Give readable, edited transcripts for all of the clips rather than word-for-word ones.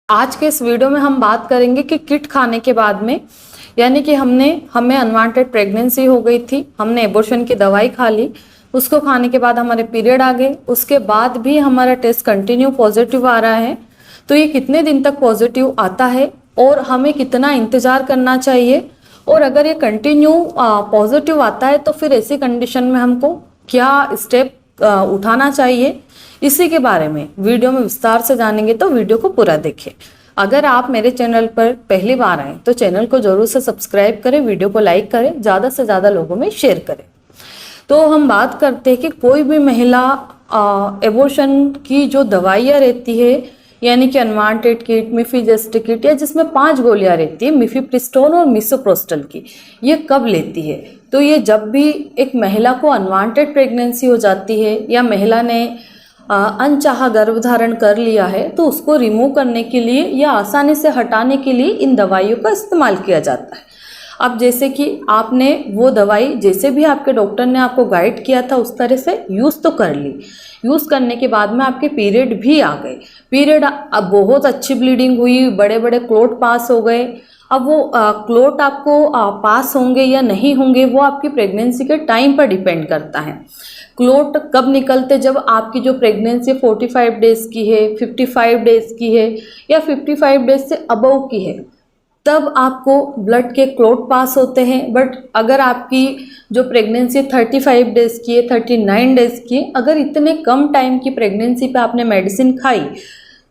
आज के इस वीडियो में हम बात करेंगे कि किट खाने के बाद में, यानी कि हमें अनवांटेड प्रेगनेंसी हो गई थी, हमने एबॉर्शन की दवाई खा ली, उसको खाने के बाद हमारे पीरियड आ गए, उसके बाद भी हमारा टेस्ट कंटिन्यू पॉजिटिव आ रहा है। तो ये कितने दिन तक पॉजिटिव आता है और हमें कितना इंतजार करना चाहिए, और अगर ये कंटिन्यू पॉजिटिव आता है तो फिर ऐसी कंडीशन में हमको क्या स्टेप उठाना चाहिए, इसी के बारे में वीडियो में विस्तार से जानेंगे। तो वीडियो को पूरा देखें। अगर आप मेरे चैनल पर पहली बार आए तो चैनल को जरूर से सब्सक्राइब करें, वीडियो को लाइक करें, ज़्यादा से ज़्यादा लोगों में शेयर करें। तो हम बात करते हैं कि कोई भी महिला एबॉर्शन की जो दवाइयाँ रहती है, यानी कि अनवांटेड किट, मिफीजेस्ट किट, या जिसमें 5 गोलियां रहती है, मिफीप्रिस्टोन और मिसोप्रोस्टल की, ये कब लेती है? तो ये जब भी एक महिला को अनवांटेड प्रेगनेंसी हो जाती है या महिला ने अनचाहा गर्भधारण कर लिया है, तो उसको रिमूव करने के लिए या आसानी से हटाने के लिए इन दवाइयों का इस्तेमाल किया जाता है। अब जैसे कि आपने वो दवाई जैसे भी आपके डॉक्टर ने आपको गाइड किया था उस तरह से यूज़ तो कर ली। यूज़ करने के बाद में आपके पीरियड भी आ गए, पीरियड अब बहुत अच्छी ब्लीडिंग हुई, बड़े बड़े क्लोट पास हो गए। अब वो क्लोट आपको पास होंगे या नहीं होंगे वो आपकी प्रेगनेंसी के टाइम पर डिपेंड करता है। क्लोट कब निकलते? जब आपकी जो प्रेगनेंसी 45 डेज़ की है, 55 डेज़ की है या 55 डेज से अबव की है, तब आपको ब्लड के क्लोट पास होते हैं। बट अगर आपकी जो प्रेगनेंसी 35 डेज़ की है, 39 डेज़ की है, अगर इतने कम टाइम की प्रेगनेंसी पे आपने मेडिसिन खाई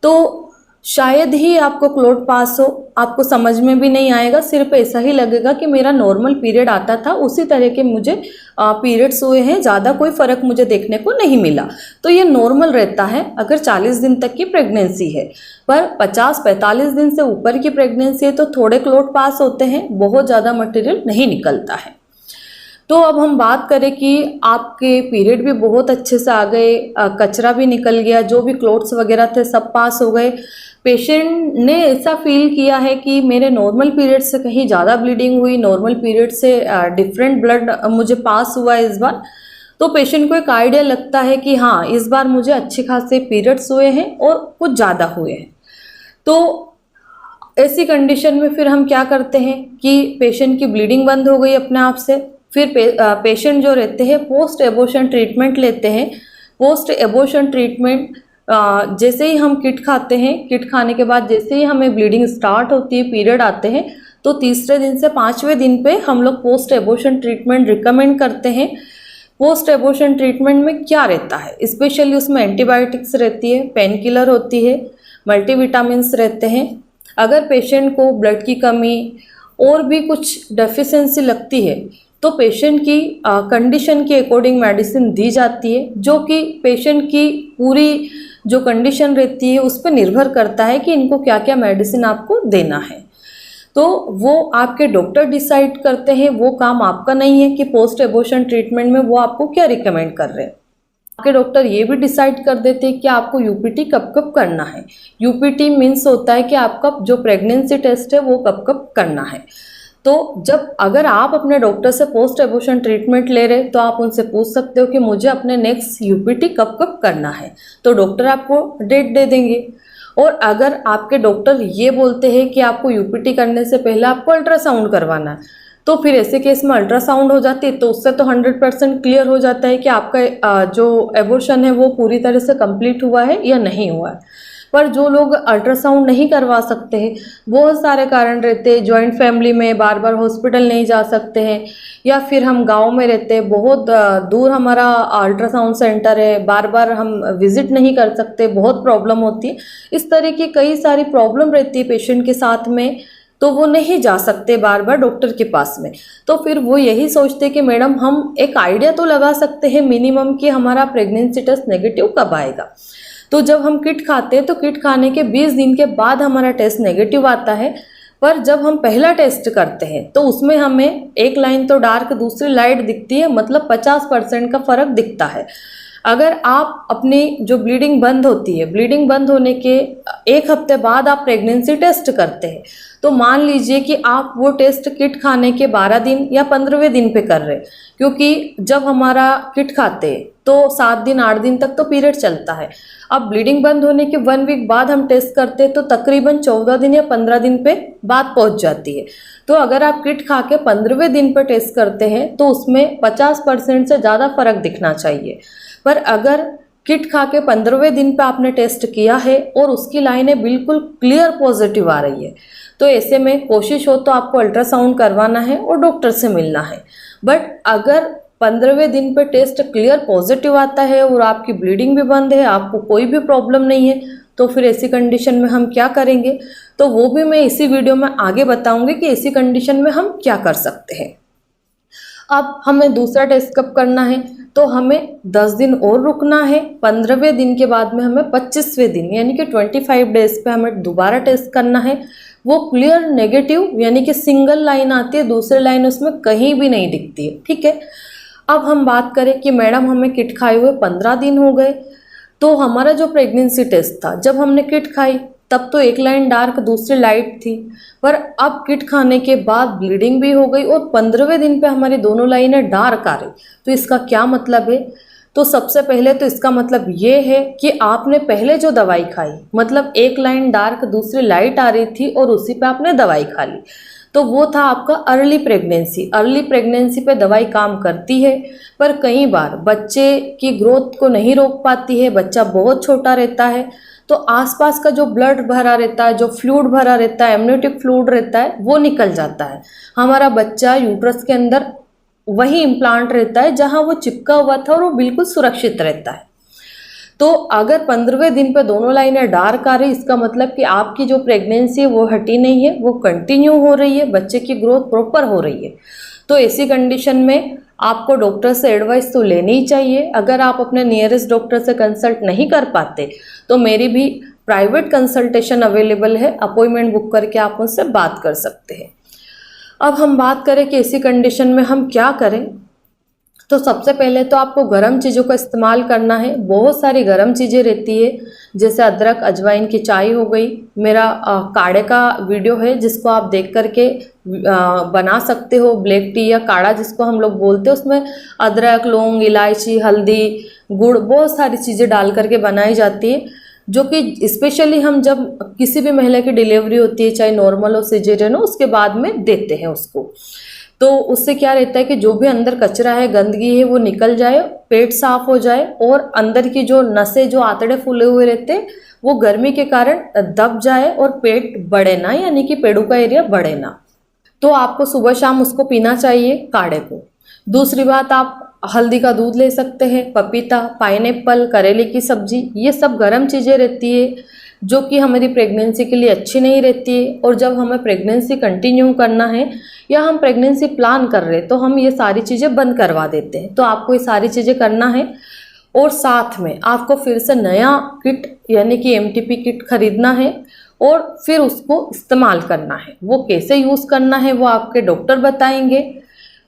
तो शायद ही आपको क्लोट पास हो, आपको समझ में भी नहीं आएगा, सिर्फ ऐसा ही लगेगा कि मेरा नॉर्मल पीरियड आता था उसी तरह के मुझे पीरियड्स हुए हैं, ज़्यादा कोई फ़र्क मुझे देखने को नहीं मिला। तो ये नॉर्मल रहता है अगर 40 दिन तक की प्रेगनेंसी है। पर 50-45 दिन से ऊपर की प्रेगनेंसी है तो थोड़े क्लोट पास होते हैं, बहुत ज़्यादा मटेरियल नहीं निकलता है। तो अब हम बात करें कि आपके पीरियड भी बहुत अच्छे से आ गए, कचरा भी निकल गया, जो भी क्लोट्स वगैरह थे सब पास हो गए, पेशेंट ने ऐसा फील किया है कि मेरे नॉर्मल पीरियड से कहीं ज़्यादा ब्लीडिंग हुई, नॉर्मल पीरियड से डिफरेंट ब्लड मुझे पास हुआ है इस बार, तो पेशेंट को एक आइडिया लगता है कि हाँ इस बार मुझे अच्छे खासे पीरियड्स हुए हैं और कुछ ज़्यादा हुए हैं। तो ऐसी कंडीशन में फिर हम क्या करते हैं कि पेशेंट की ब्लीडिंग बंद हो गई अपने आप से, फिर पेशेंट जो रहते हैं पोस्ट एबॉर्शन ट्रीटमेंट लेते हैं। पोस्ट एबॉर्शन ट्रीटमेंट जैसे ही हम किट खाते हैं, किट खाने के बाद जैसे ही हमें ब्लीडिंग स्टार्ट होती है, पीरियड आते हैं, तो तीसरे दिन से 5वें दिन पे हम लोग पोस्ट एबॉर्शन ट्रीटमेंट रिकमेंड करते हैं। पोस्ट एबॉर्शन ट्रीटमेंट में क्या रहता है? स्पेशली उसमें एंटीबायोटिक्स रहती है, पेन किलर होती है, मल्टीविटामिन्स रहते हैं। अगर पेशेंट को ब्लड की कमी और भी कुछ डेफिशिएंसी लगती है तो पेशेंट की कंडीशन के अकॉर्डिंग मेडिसिन दी जाती है, जो कि पेशेंट की पूरी जो कंडीशन रहती है उस पर निर्भर करता है कि इनको क्या क्या मेडिसिन आपको देना है। तो वो आपके डॉक्टर डिसाइड करते हैं, वो काम आपका नहीं है कि पोस्ट एबॉर्शन ट्रीटमेंट में वो आपको क्या रिकमेंड कर रहे हैं। आपके डॉक्टर ये भी डिसाइड कर देते हैं कि आपको यूपीटी कब कब करना है। यूपीटी मीन्स होता है कि आपका जो प्रेगनेंसी टेस्ट है वो कब कब करना है। तो जब अगर आप अपने डॉक्टर से पोस्ट एबॉर्शन ट्रीटमेंट ले रहे तो आप उनसे पूछ सकते हो कि मुझे अपने नेक्स्ट यूपीटी कब कब करना है, तो डॉक्टर आपको डेट दे देंगे। और अगर आपके डॉक्टर ये बोलते हैं कि आपको यूपीटी करने से पहले आपको अल्ट्रासाउंड करवाना है, तो फिर ऐसे केस में अल्ट्रासाउंड हो जाती है, तो उससे तो 100% क्लियर हो जाता है कि आपका जो एबॉर्शन है वो पूरी तरह से कंप्लीट हुआ है या नहीं हुआ है। पर जो लोग अल्ट्रासाउंड नहीं करवा सकते हैं, बहुत सारे कारण रहते हैं, जॉइंट फैमिली में बार बार हॉस्पिटल नहीं जा सकते हैं, या फिर हम गांव में रहते हैं, बहुत दूर हमारा अल्ट्रासाउंड सेंटर है, बार बार हम विजिट नहीं कर सकते, बहुत प्रॉब्लम होती है। इस तरह की कई सारी प्रॉब्लम रहती है पेशेंट के साथ में, तो वो नहीं जा सकते बार बार डॉक्टर के पास में। तो फिर वो यही सोचते कि मैडम हम एक आइडिया तो लगा सकते हैं मिनिमम कि हमारा प्रेगनेंसी टेस्ट नेगेटिव कब आएगा। तो जब हम किट खाते हैं तो किट खाने के 20 दिन के बाद हमारा टेस्ट नेगेटिव आता है। पर जब हम पहला टेस्ट करते हैं तो उसमें हमें एक लाइन तो डार्क, दूसरी लाइट दिखती है, मतलब 50% का फर्क दिखता है। अगर आप अपनी जो ब्लीडिंग बंद होती है, ब्लीडिंग बंद होने के एक हफ्ते बाद आप प्रेगनेंसी टेस्ट करते हैं, तो मान लीजिए कि आप वो टेस्ट किट खाने के 12 दिन या 15वें दिन पे कर रहे हैं, क्योंकि जब हमारा किट खाते हैं तो 7 दिन 8 दिन तक तो पीरियड चलता है। अब ब्लीडिंग बंद होने के 1 वीक बाद हम टेस्ट करते हैं तो तकरीबन 14 दिन या 15 दिन पे बात पहुंच जाती है। तो अगर आप किट खा के 15वें दिन पे टेस्ट करते हैं तो उसमें 50% से ज़्यादा फर्क दिखना चाहिए। पर अगर किट खा के 15वें दिन पे आपने टेस्ट किया है और उसकी लाइनें बिल्कुल क्लियर पॉजिटिव आ रही है, तो ऐसे में कोशिश हो तो आपको अल्ट्रासाउंड करवाना है और डॉक्टर से मिलना है। बट अगर 15वें दिन पे टेस्ट क्लियर पॉजिटिव आता है और आपकी ब्लीडिंग भी बंद है, आपको कोई भी प्रॉब्लम नहीं है, तो फिर ऐसी कंडीशन में हम क्या करेंगे, तो वो भी मैं इसी वीडियो में आगे बताऊंगी कि ऐसी कंडीशन में हम क्या कर सकते हैं। अब हमें दूसरा टेस्ट कब करना है, तो हमें 10 दिन और रुकना है। 15वें दिन के बाद में हमें 25वें दिन यानी कि 25 डेज पे हमें दोबारा टेस्ट करना है। वो क्लियर नेगेटिव यानी कि सिंगल लाइन आती है, दूसरी लाइन उसमें कहीं भी नहीं दिखती है। ठीक है, अब हम बात करें कि मैडम हमें किट खाए हुए 15 दिन हो गए, तो हमारा जो प्रेगनेंसी टेस्ट था, जब हमने किट खाई तब तो एक लाइन डार्क दूसरी लाइट थी, पर अब किट खाने के बाद ब्लीडिंग भी हो गई और 15वें दिन पे हमारी दोनों लाइनें डार्क आ रही। तो इसका क्या मतलब है, तो सबसे पहले तो इसका मतलब ये है कि आपने पहले जो दवाई खाई, मतलब एक लाइन डार्क दूसरी लाइट आ रही थी और उसी पे आपने दवाई खा ली, तो वो था आपका अर्ली प्रेगनेंसी। अर्ली प्रेगनेंसी पे दवाई काम करती है, पर कई बार बच्चे की ग्रोथ को नहीं रोक पाती है, बच्चा बहुत छोटा रहता है, तो आसपास का जो ब्लड भरा रहता है, जो फ्लूइड भरा रहता है, एमनियोटिक फ्लूइड रहता है, वो निकल जाता है। हमारा बच्चा यूट्रस के अंदर वही इम्प्लांट रहता है जहां वो चिपका हुआ था और वो बिल्कुल सुरक्षित रहता है। तो अगर 15वें दिन पे दोनों लाइनें डार्क आ रही, इसका मतलब कि आपकी जो प्रेगनेंसी है वो हटी नहीं है, वो कंटिन्यू हो रही है, बच्चे की ग्रोथ प्रॉपर हो रही है। तो ऐसी कंडीशन में आपको डॉक्टर से एडवाइस तो लेनी ही चाहिए। अगर आप अपने नियरेस्ट डॉक्टर से कंसल्ट नहीं कर पाते तो मेरी भी प्राइवेट कंसल्टेशन अवेलेबल है, अपॉइंटमेंट बुक करके आप मुझसे बात कर सकते हैं। अब हम बात करें कि ऐसी कंडीशन में हम क्या करें, तो सबसे पहले तो आपको गर्म चीज़ों का इस्तेमाल करना है। बहुत सारी गर्म चीज़ें रहती है, जैसे अदरक अजवाइन की चाय हो गई। मेरा काढ़े का वीडियो है जिसको आप देख करके बना सकते हो, ब्लैक टी या काढ़ा जिसको हम लोग बोलते हैं। उसमें अदरक, लौंग, इलायची, हल्दी, गुड़, बहुत सारी चीज़ें डाल करके बनाई जाती है, जो कि स्पेशली हम जब किसी भी महिला की डिलीवरी होती है, चाहे नॉर्मल हो सिजेरियन हो, उसके बाद में देते हैं उसको। तो उससे क्या रहता है कि जो भी अंदर कचरा है, गंदगी है, वो निकल जाए, पेट साफ हो जाए और अंदर की जो नसें, जो आंतड़े फूले हुए रहते हैं, वो गर्मी के कारण दब जाए और पेट बढ़े ना, यानी कि पेड़ों का एरिया बढ़े ना। तो आपको सुबह शाम उसको पीना चाहिए, काढ़े को। दूसरी बात, आप हल्दी का दूध ले सकते हैं, पपीता, पाइनएप्पल, करेले की सब्जी, ये सब गर्म चीज़ें रहती है जो कि हमारी प्रेगनेंसी के लिए अच्छी नहीं रहती है। और जब हमें प्रेगनेंसी कंटिन्यू करना है या हम प्रेगनेंसी प्लान कर रहे हैं तो हम ये सारी चीज़ें बंद करवा देते हैं। तो आपको ये सारी चीज़ें करना है और साथ में आपको फिर से नया किट यानी कि एमटीपी किट खरीदना है और फिर उसको इस्तेमाल करना है। वो कैसे यूज़ करना है वो आपके डॉक्टर बताएंगे,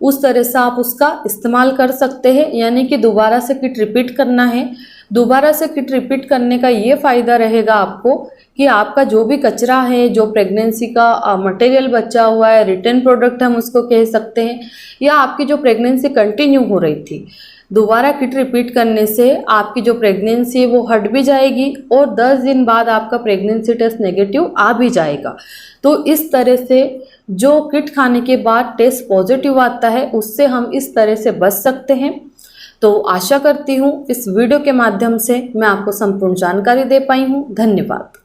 उस तरह से आप उसका इस्तेमाल कर सकते हैं। यानी कि दोबारा से किट रिपीट करना है। दोबारा से किट रिपीट करने का ये फ़ायदा रहेगा आपको कि आपका जो भी कचरा है, जो प्रेगनेंसी का मटेरियल बचा हुआ है, रिटर्न प्रोडक्ट हम उसको कह सकते हैं, या आपकी जो प्रेगनेंसी कंटिन्यू हो रही थी, दोबारा किट रिपीट करने से आपकी जो प्रेगनेंसी है वो हट भी जाएगी और 10 दिन बाद आपका प्रेगनेंसी टेस्ट नेगेटिव आ भी जाएगा। तो इस तरह से जो किट खाने के बाद टेस्ट पॉजिटिव आता है, उससे हम इस तरह से बच सकते हैं। तो आशा करती हूँ इस वीडियो के माध्यम से मैं आपको संपूर्ण जानकारी दे पाई हूँ। धन्यवाद।